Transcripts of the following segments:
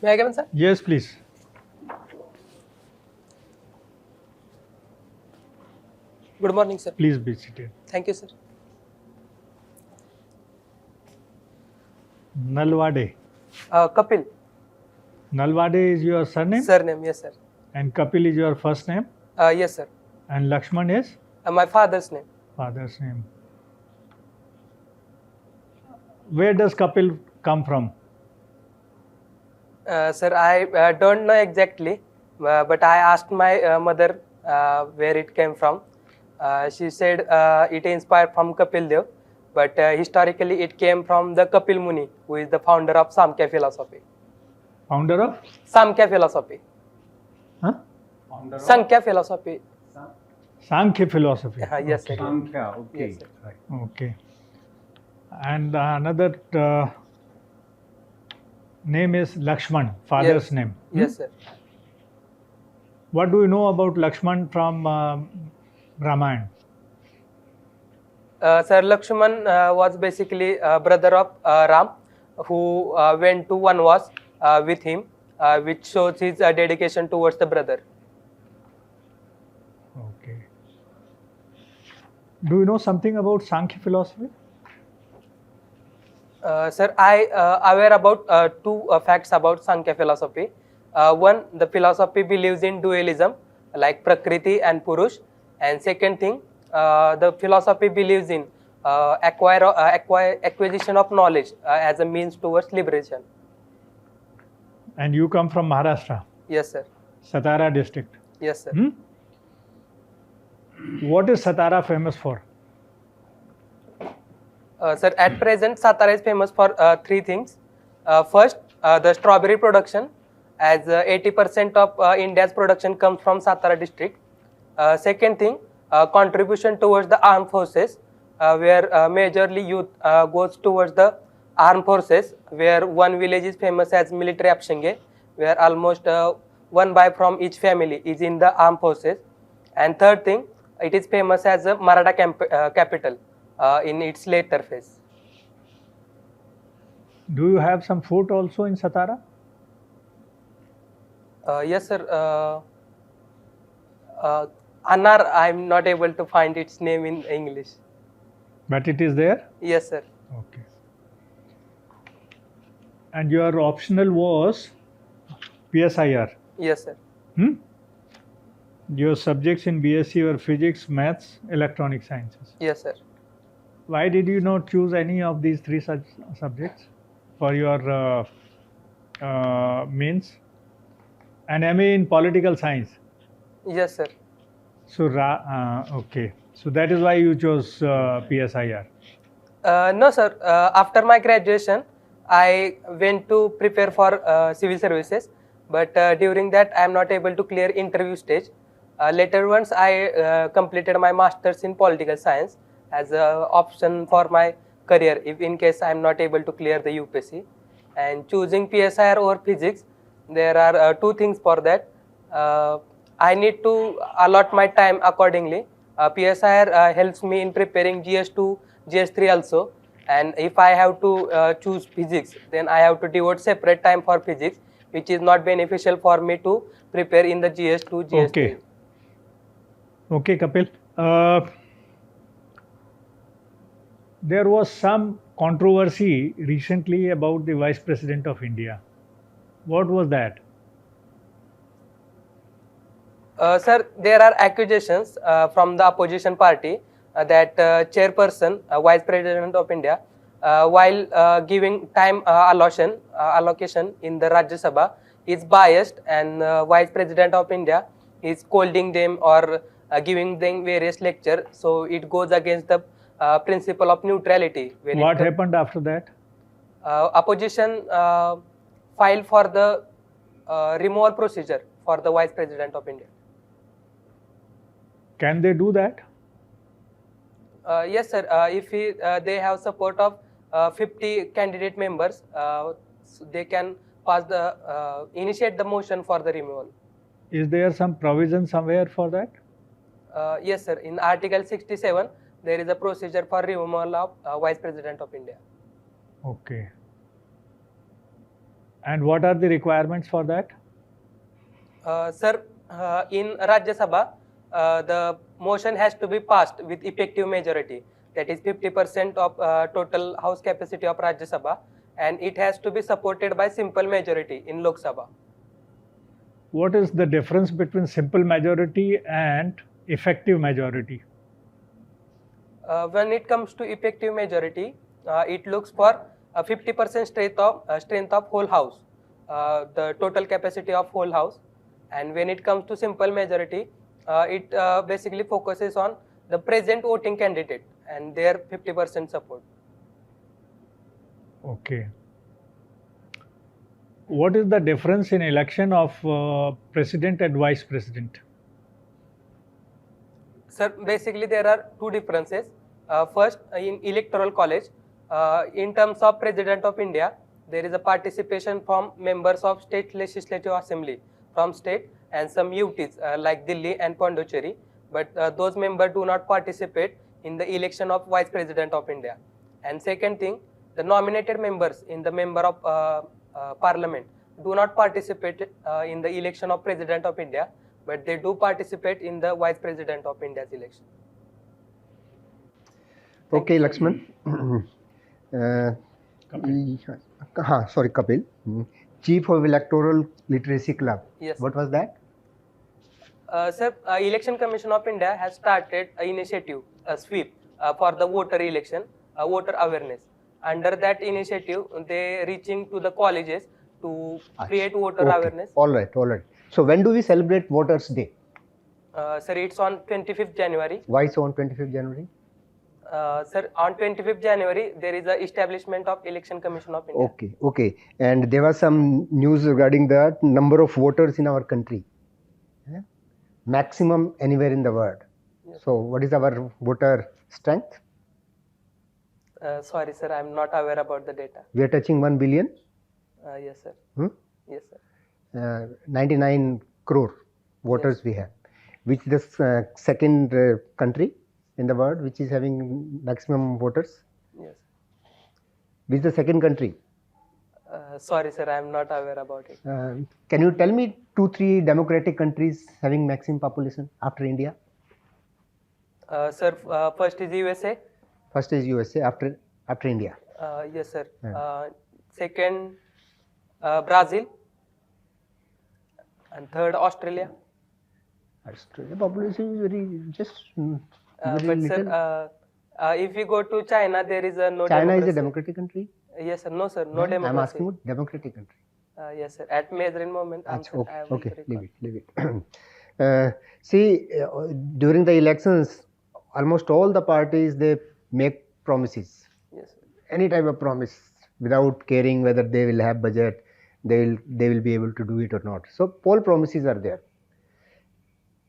May I come in, sir? Yes, please. Good morning, sir. Please be seated. Thank you, sir. NALAWADE. Kapil. NALAWADE is your surname? Surname, yes, sir. And Kapil is your first name? Yes, sir. And Lakshman is? My father's name. Father's name. Where does Kapil come from? Sir, I don't know exactly, but I asked my mother where it came from. She said it inspired from Kapil Dev, but historically it came from the Kapil Muni, who is the founder of Samkhya philosophy. Founder of? Samkhya philosophy. Huh? Founder of Sankhya philosophy. Sankhya philosophy. Yes, sir. Sankhya, okay. Yes, sir. Right. Okay. And another name is Lakshman, father's Yes. name. Yes, sir. What do you know about Lakshman from Ramayana? Sir, Lakshman was basically a brother of Ram, who went to Vanvas with him, which shows his dedication towards the brother. Okay. Do you know something about Sankhya philosophy? Sir, I aware about two facts about Sankhya philosophy. One, the philosophy believes in dualism, like Prakriti and Purush. And second thing, the philosophy believes in acquisition of knowledge as a means towards liberation. And you come from Maharashtra, Yes, sir. Satara district. Yes, sir. What is Satara famous for? Sir, at present, Satara is famous for three things. First, the strawberry production, as 80% of India's production comes from Satara district. Second thing, contribution towards the armed forces, where majorly youth goes towards the armed forces, where one village is famous as military Apshange, where almost 1 boy from each family is in the armed forces. And third thing, it is famous as a Maratha capital in its later phase. Do you have some fort also in Satara? Yes, sir. Anar, I am not able to find its name in English. But it is there? Yes, sir. Okay. And your optional was PSIR. Yes, sir. Your subjects in BSc were physics, maths, electronic sciences. Yes, sir. Why did you not choose any of these three such subjects for your mains? And MA in political science. Yes, sir. So, okay. So that is why you chose PSIR. No, sir. After my graduation, I went to prepare for civil services, but during that, I am not able to clear interview stage. Later, once I completed my masters in political science as an option for my career, if in case I am not able to clear the UPSC, and choosing PSIR over physics, there are two things for that. I need to allot my time accordingly. PSIR helps me in preparing GS2, GS3 also. And if I have to choose physics, then I have to devote separate time for physics, which is not beneficial for me to prepare in the GS2, GS3. Okay. Okay, Kapil. There was some controversy recently about the Vice President of India. What was that? Sir, there are accusations from the opposition party that chairperson, Vice President of India, while giving time allocation in the Rajya Sabha, is biased, and Vice President of India is scolding them or giving them various lectures. So it goes against the principle of neutrality. What happened after that? Opposition filed for the removal procedure for the Vice President of India. Can they do that? Yes, sir. If they have support of 50 candidate members, so they can pass the initiate the motion for the removal. Is there some provision somewhere for that? Yes, sir. In Article 67, there is a procedure for removal of Vice President of India. Okay. And what are the requirements for that? Sir, in Rajya Sabha, the motion has to be passed with effective majority. That is 50% of total house capacity of Rajya Sabha, and it has to be supported by simple majority in Lok Sabha. What is the difference between simple majority and effective majority? When it comes to effective majority, it looks for 50% strength of whole house, the total capacity of whole house. And when it comes to simple majority, it basically focuses on the present voting candidate and their 50% support. Okay. What is the difference in election of president and vice president? Sir, basically there are two differences. First, in electoral college, in terms of President of India, there is a participation from members of state legislative assembly from state and some UTs like Delhi and Pondicherry, but those members do not participate in the election of Vice President of India. And second thing, the nominated members in the member of parliament do not participate in the election of President of India, but they do participate in the Vice President of India's election. Okay, Laxman. Sorry, Kapil. Chief of Electoral Literacy Club. Yes. What was that? Sir, Election Commission of India has started an initiative, a sweep for the voter election, voter awareness. Under that initiative, they reaching to the colleges to create voter awareness. All right. So when do we celebrate Voters' Day? Sir, it's on 25th January. Why so on 25th January? Sir, on 25th January, there is a establishment of Election Commission of India. Okay. And there was some news regarding the number of voters in our country. Yeah? Maximum anywhere in the world. Yes. So what is our voter strength? Sorry, sir, I am not aware about the data. We are touching 1 billion. Yes, sir. Yes, sir. 99 crore voters we have. Which is the second country in the world which is having maximum voters? Yes. Which is the second country? Sorry, sir, I am not aware about it. Can you tell me 2-3 democratic countries having maximum population after India? Sir, first is USA. First is USA after India. Yes, sir. Second, Brazil. And third, Australia. Australia population is very But little. sir, if you go to China, there is no China democracy. is a democratic country? Yes, sir. No, sir. No democracy. I am asking about democratic country. Yes, sir. At present moment, answer, I will Okay, recall. leave it. See, during the elections, almost all the parties, they make promises. Yes, sir. Any type of promise without caring whether they will have budget, they will be able to do it or not. So poll promises are there.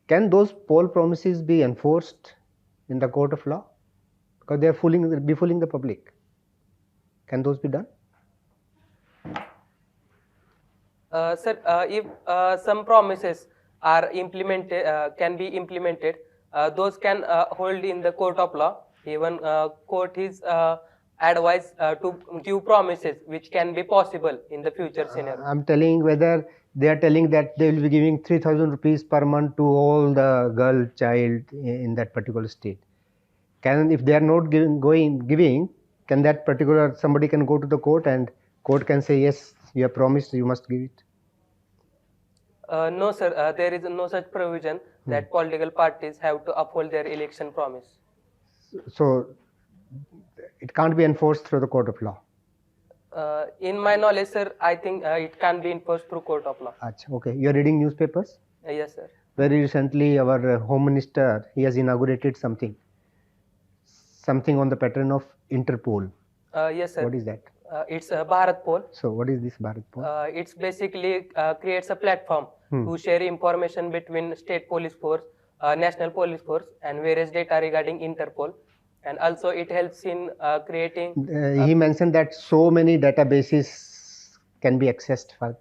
Can those poll promises be enforced in the court of law? Because they are fooling the public. Can those be done? Sir, if some promises are implemented, can be implemented, those can hold in the court of law. Even court is advised to give promises which can be possible in the future scenario. I'm telling whether they are telling that they will be giving 3,000 rupees per month to all the child in that particular state. If they are not giving, can that particular somebody can go to the court and court can say yes, you have promised, you must give it? No, sir. There is no such provision that political parties have to uphold their election promise. So it can't be enforced through the court of law. In my knowledge, sir, I think it can be enforced through court of law. Achha, okay. You are reading newspapers? Yes, sir. Very recently, our Home Minister, he has inaugurated something on the pattern of Interpol. Yes, sir. What is that? It's Bharat Poll. So what is this Bharat Poll? It's basically creates a platform to share information between state police force, national police force, and various data regarding Interpol. And also it helps in creating. He mentioned that so many databases can be accessed for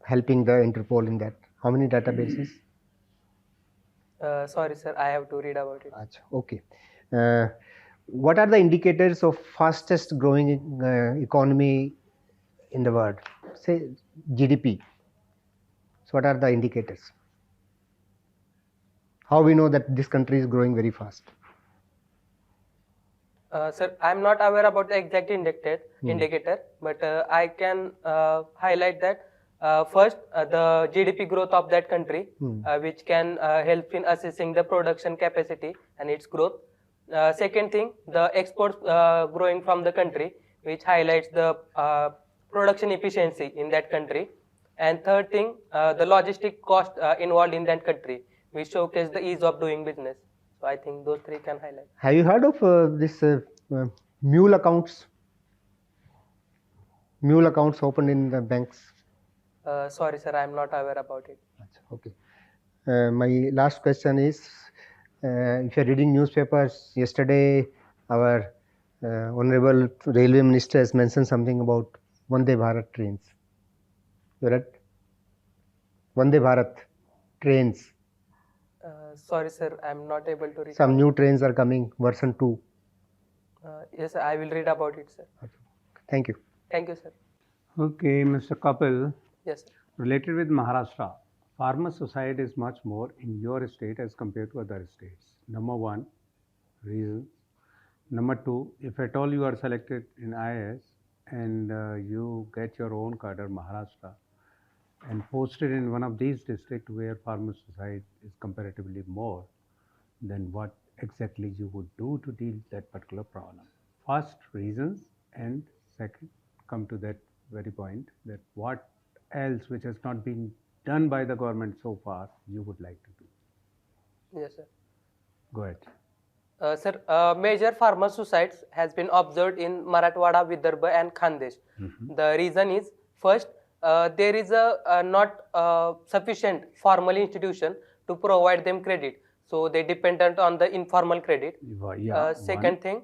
helping the Interpol in that. How many databases? Sorry, sir, I have to read about it. Achha, okay. What are the indicators of fastest growing economy in the world? Say GDP. So what are the indicators? How we know that this country is growing very fast? Sir, I'm not aware about the exact indicator, but I can highlight that first, the GDP growth of that country, which can help in assessing the production capacity and its growth. Second thing, the exports growing from the country, which highlights the production efficiency in that country. And third thing, the logistic cost involved in that country, which showcase the ease of doing business. So I think those three can highlight. Have you heard of this mule accounts? Mule accounts opened in the banks. Sorry, sir, I am not aware about it. Okay. My last question is, if you are reading newspapers, yesterday our Honorable Railway Minister has mentioned something about Vande Bharat trains. You read? Vande Bharat trains. Sorry, sir, I am not able to read. Some new trains are coming, version 2. Yes, I will read about it, sir. Thank you. Thank you, sir. Okay, Mr. Kapil. Yes, sir. Related with Maharashtra, farmer suicide is much more in your state as compared to other states. Number one, reasons. Number two, if at all you are selected in IAS and you get your own cadre, Maharashtra, and posted in one of these districts where farmer suicide is comparatively more, then what exactly you would do to deal with that particular problem? First, reasons, and second, come to that very point, that what else which has not been done by the government so far you would like to do. Yes, sir. Go ahead. Sir, major farmer suicides has been observed in Marathwada, Vidarbha and Khandesh. The reason is, first, there is a not sufficient formal institution to provide them credit. So they dependent on the informal credit. Second thing,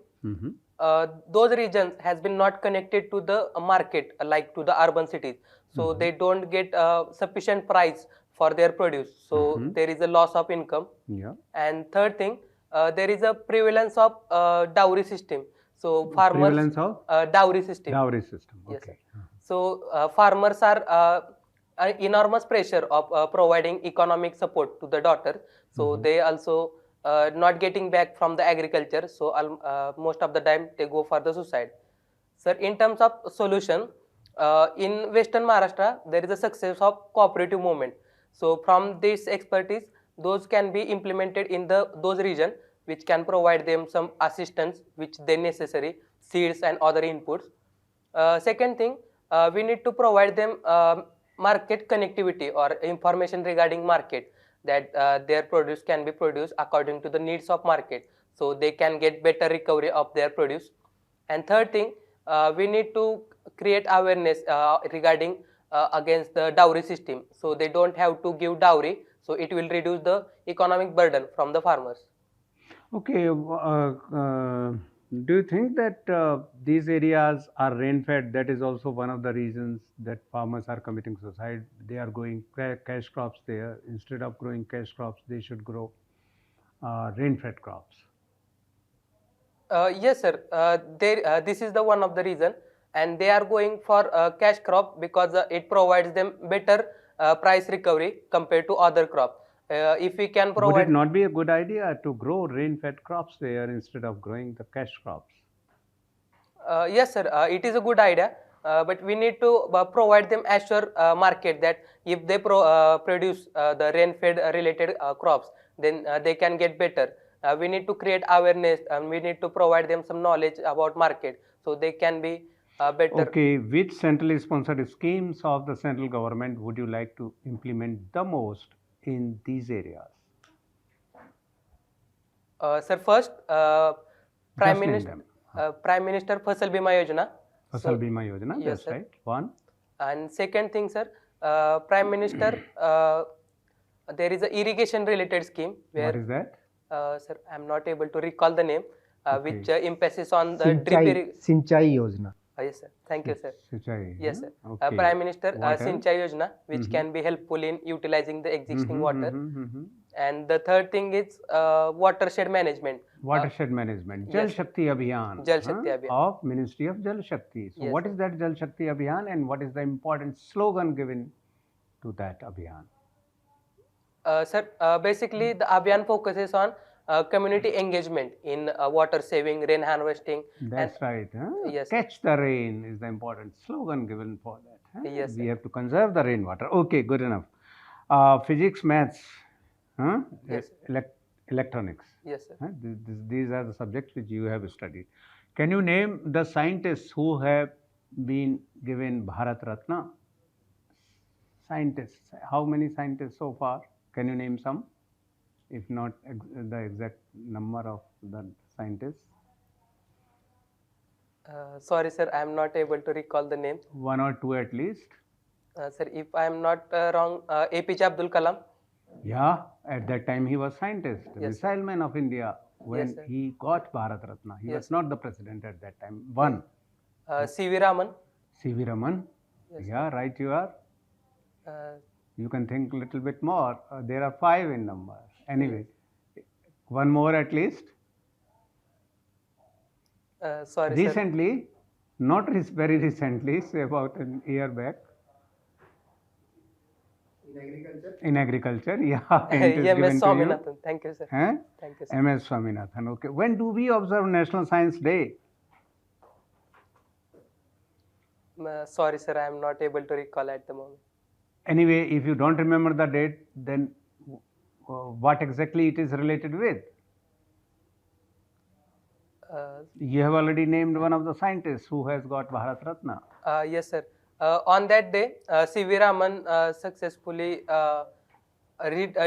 those regions has been not connected to the market like to the urban cities. So they don't get sufficient price for their produce. So there is a loss of income. And third thing, there is a prevalence of dowry system. So farmers Prevalence of dowry system. dowry system. Yes, Okay. sir. So farmers are enormous pressure of providing economic support to the daughter. So they also not getting back from the agriculture. So most of the time they go for the suicide. Sir, in terms of solution, in Western Maharashtra, there is a success of cooperative movement. So from this expertise, those can be implemented in those regions which can provide them some assistance which they necessary, seeds and other inputs. Second thing, we need to provide them market connectivity or information regarding market, that their produce can be produced according to the needs of market, so they can get better recovery of their produce. And third thing, we need to create awareness regarding against the dowry system, so they don't have to give dowry, so it will reduce the economic burden from the farmers. Okay, do you think that these areas are rain-fed? That is also one of the reasons that farmers are committing suicide. They are growing cash crops there. Instead of growing cash crops, they should grow rain-fed crops. Yes, sir. This is the one of the reason, and they are going for cash crop because it provides them better price recovery compared to other crop. If we can provide. Would it not be a good idea to grow rain-fed crops there instead of growing the cash crops? Yes, sir. It is a good idea, but we need to provide them assure market that if they produce the rain-fed related crops, then they can get better. We need to create awareness and we need to provide them some knowledge about market, so they can be better. Okay, which centrally sponsored schemes of the central government would you like to implement the most in these areas? Sir, first, Prime Minister Fasal Bima Yojana. Fasal Bima Yojana, yes, that's sir. right. One. And second thing, sir, Prime Minister, there is a irrigation related scheme where. What is that? Sir, I am not able to recall the name, Okay. which emphasis on the drip irrigation. Sinchai Yojana. Yes, sir. Thank you, sir. Sinchai. Yes, sir. Okay. Prime Minister What else? Sinchai Yojana, which can be helpful in utilizing the existing water. And the third thing is watershed management. Watershed management, Jal yes. Shakti Abhiyan, Jal Shakti Abhiyan. of Ministry of Jal Shakti. So Yes, what sir. is that Jal Shakti Abhiyan and what is the important slogan given to that Abhiyan? Sir, basically the Abhiyan focuses on community engagement in water saving, rain harvesting. That's right. Yes, sir. Catch the rain is the important slogan given for that. Yes, We sir. have to conserve the rainwater. Okay, good enough. Physics, maths, Yes. electronics. Yes, sir. These are the subjects which you have studied. Can you name the scientists who have been given Bharat Ratna? Scientists. How many scientists so far? Can you name some? If not the exact number of the scientists. Sorry, sir, I am not able to recall the name. One or two at least. Sir, if I am not wrong, APJ Abdul Kalam. Yeah, at that time he was scientist, Yes, missile man of India. When sir. he got Bharat Ratna, he Yes, was not the president at that time. One, CV Raman. C.V. Raman. Yes, Yeah, right you are. Uh, You can think a little bit more. There are 5 in number. Anyway, one more at least. sorry, sir. Recently, not very recently, say about an year back. In agriculture, yeah. Hint is given MS to you. Swaminathan. Thank you, sir. Huh? Thank you, sir. MS Swaminathan. Okay. When do we observe National Science Day? Sorry, sir, I am not able to recall at the moment. Anyway, if you don't remember the date, then what exactly it is related with? You have already named one of the scientists who has got Bharat Ratna. Yes, sir. On that day, CV Raman successfully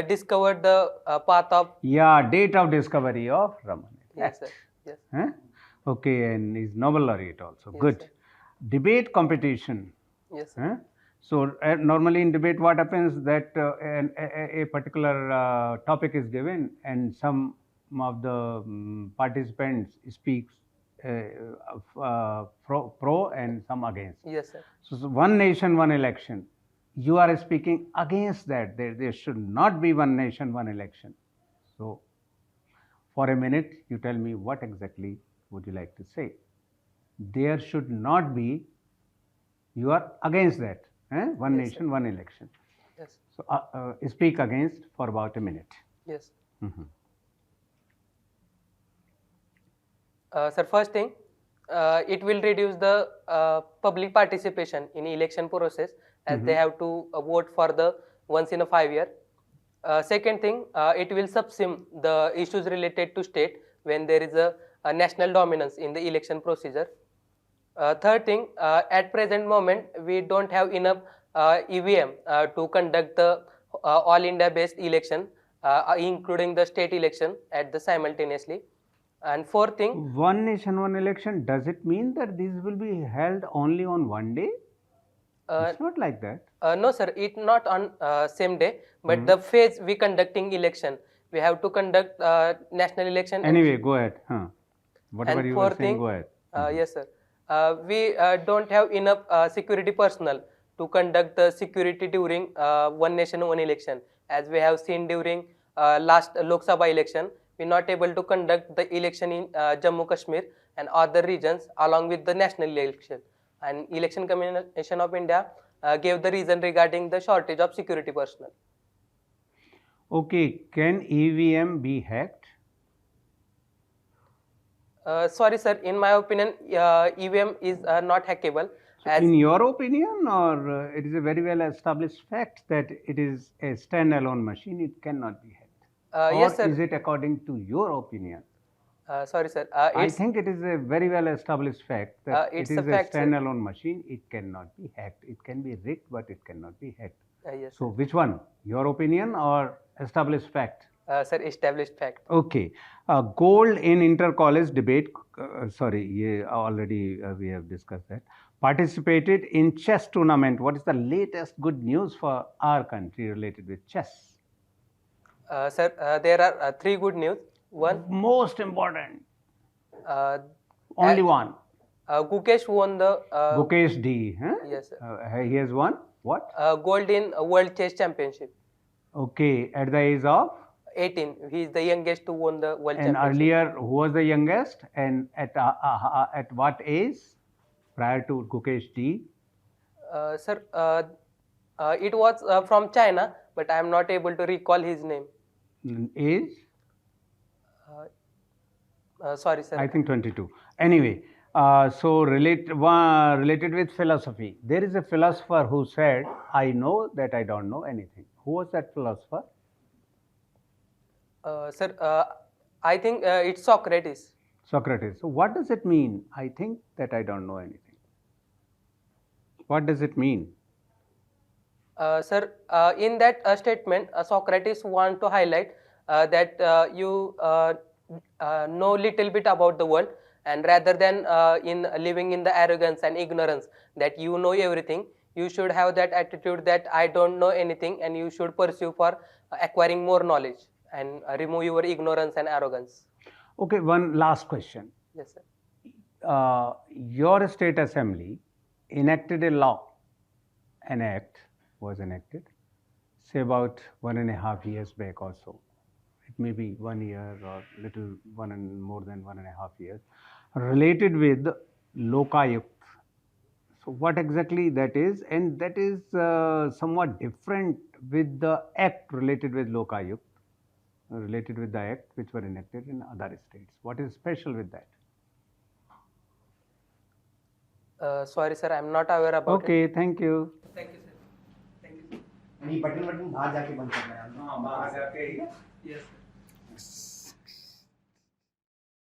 discovered the path of. Yeah, date of discovery of Raman. Yes, sir. Yes. Huh? Okay, and is Nobel laureate also. Yes, Good. sir. Debate competition. Yes, sir. Huh? So normally in debate, what happens that a particular topic is given, and some of the participants speaks pro and some against. Yes, sir. So one nation, one election. You are speaking against that. There should not be one nation, one election. So for a minute, you tell me what exactly would you like to say? There should not be. You are against that. One Yes, nation, one election. Yes. So speak against for about a minute. Yes. Mhm. Sir, first thing, it will reduce the public participation in election process as they have to vote for the once in a 5 year. Second thing, it will subsume the issues related to state when there is a national dominance in the election procedure. Third thing, at present moment, we don't have enough EVM to conduct the all India based election, including the state election at the simultaneously. And fourth thing, One nation, one election. Does it mean that these will be held only on one day? It's not like that. no sir, it not on same day, but the phase we conducting election, we have to conduct national election. Anyway, go ahead. Whatever And you were fourth saying, thing, go ahead. yes sir, we don't have enough security personnel to conduct the security during one nation, one election. As we have seen during last Lok Sabha election, we not able to conduct the election in Jammu Kashmir and other regions along with the national election. And Election Commission of India gave the reason regarding the shortage of security personnel. Okay, can EVM be hacked? Sorry sir, in my opinion, EVM is not hackable. As In your opinion, or it is a very well established fact that it is a standalone machine, it cannot be hacked? yes Or sir, is it according to your opinion? sorry sir, I it's think it is a very well established fact that it's it is a a fact, sir. standalone machine. It cannot be hacked. It can be rigged, but it cannot be hacked. yes So, which one? Your opinion or established fact? sir, established fact. Okay. Gold in inter-college debate. Sorry, yeah, already we have discussed that. Participated in chess tournament. What is the latest good news for our country related with chess? Sir, there are three good news. One, Most important. uh, Only one. Gukesh won the Gukesh D. Huh? yes sir, He has won what? gold in World Chess Championship. Okay. At the age of 18. He is the youngest to win the world And championship. earlier, who was the youngest and at what age prior to Gukesh Ji? Sir, it was from China, but I am not able to recall his name. Age? Sorry, sir. I think 22. Anyway, related with philosophy, there is a philosopher who said, I know that I don't know anything. Who was that philosopher? Sir, I think it's Socrates. Socrates. So what does it mean? I think that I don't know anything. What does it mean? Sir, in that statement, Socrates want to highlight that you know little bit about the world, and rather than in living in the arrogance and ignorance that you know everything, you should have that attitude that I don't know anything, and you should pursue for acquiring more knowledge and remove your ignorance and arrogance. Okay, one last question. Yes, sir. Your state assembly enacted a law. An act was enacted, say about 1.5 years back or so. It may be 1 year or little more than 1.5 years, related with Lokayukt. So what exactly that is, and that is somewhat different with the act related with Lokayukt, related with the act which were enacted in other states. What is special with that? Sorry, sir, I am not aware about it. Okay, thank you. Thank you, sir. Thank you. नहीं button button बाहर जाके बंद करना है हाँ, बाहर जाके Yes, sir.